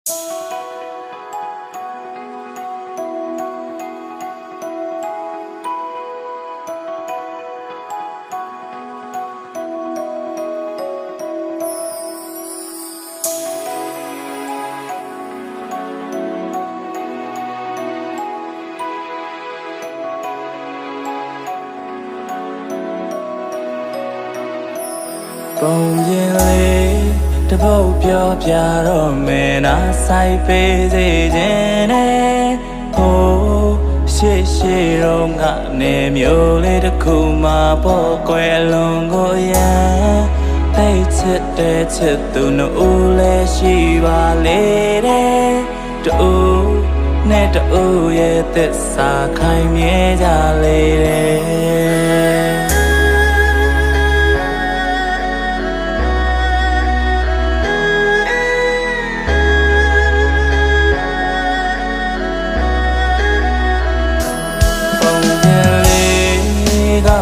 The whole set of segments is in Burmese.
ပုံပြင်လေးတပုတ်ပြောပြတော့မယ်နာဆိုင်ပေးစေခြင်းနဲ့ဟိုးရှေ့တော့ကနေမျိုးလေးတစ်ခုမှပေါ်ကွယ်လွန်ကိုရန်သိချစ်တဲ့ချစ်သူနှုတ်လည်းရှိပါလေတဲ့တူနဲ့တူရဲ့သစ္စာခိုင်မြဲကြလေတဲ့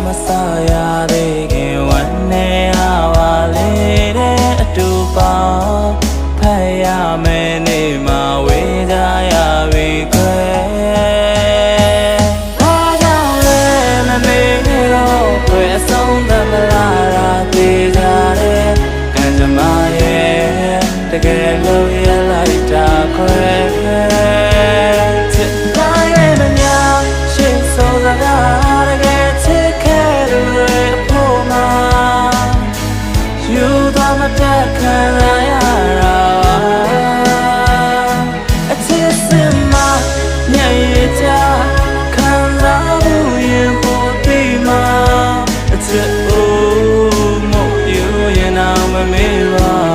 မစားရသေးခင်ဝမ်းနေအားပါလေတဲ့အတူပေါင်းဖတ်ရမယ်နေမှာဝေးကြရပြီခွဲဘာကြောင့်လဲမမေ့တော့ခွဲအဆုံးသတ်မလားရာသေးကြတဲ့ကံကြမ္မာရဲ့တကယ်လို့ရလိုက်တာခွဲချစ်တိုင်းရဲ့မများရှေ့ဆုံးစကားတကယ်တက်ခံရတာအချစ်စင်မညရကြခံစားမှုရင်ပေါ်ပြီးမှအချစ်အိုးမယူရင်အောင်မမေ့ပါ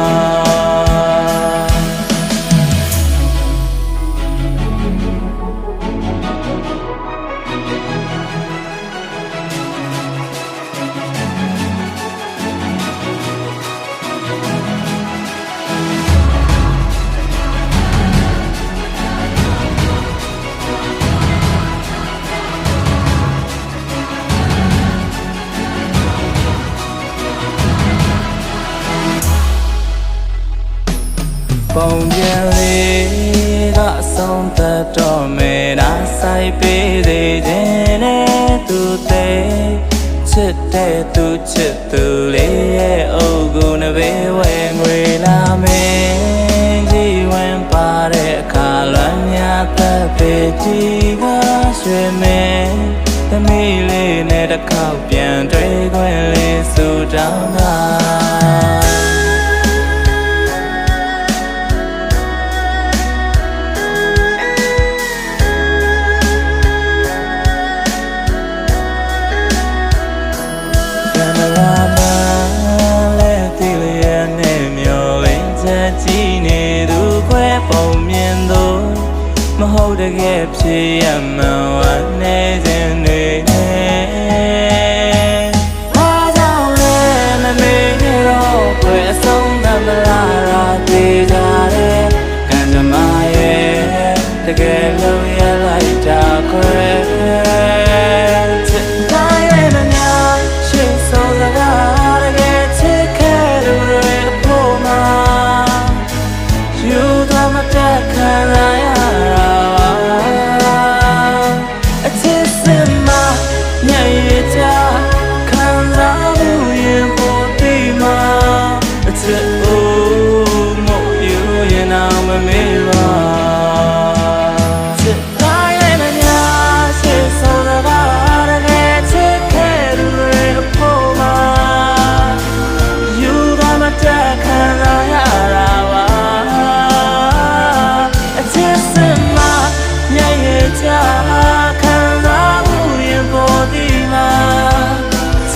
ပုံပြင်လေးကအဆုံးသတ်တော့မယ်နာဆိုင်ပေးသေးခြင်းနဲ့သူသေးချစ်တဲ့သူချစ်သူလေးရဲ့အုပ်ကိုနှဘေးဝဲငွေလာမယ်ကြီးဝင်ပါတဲ့အခါလွမ်းများသက်ပေကြီးကရွှေမယ်သမီးလေးနဲ့တစ်ခေါက်ပြန်တွေ့ခွင့်လေးဆူတောင်းတာမဟုတ်တကယ်ဖြစ်ရမှန်ဝမ်းနေခြင်းတွေနဲ့ဘာကြောင့်လဲမမေ့တော့ခွဲအဆုံးသတ်မလားရာသေးကြတဲ့ကံကြမ္မာရဲ့တကယ်လို့ရလိုက်တာခွဲချစ်တိုင်းရဲ့မများရှေ့ဆုံးစကားတကယ်ချစ်ခဲ့သူတွေအဖို့မှာယူသွားမတက်ခံရ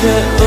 Oh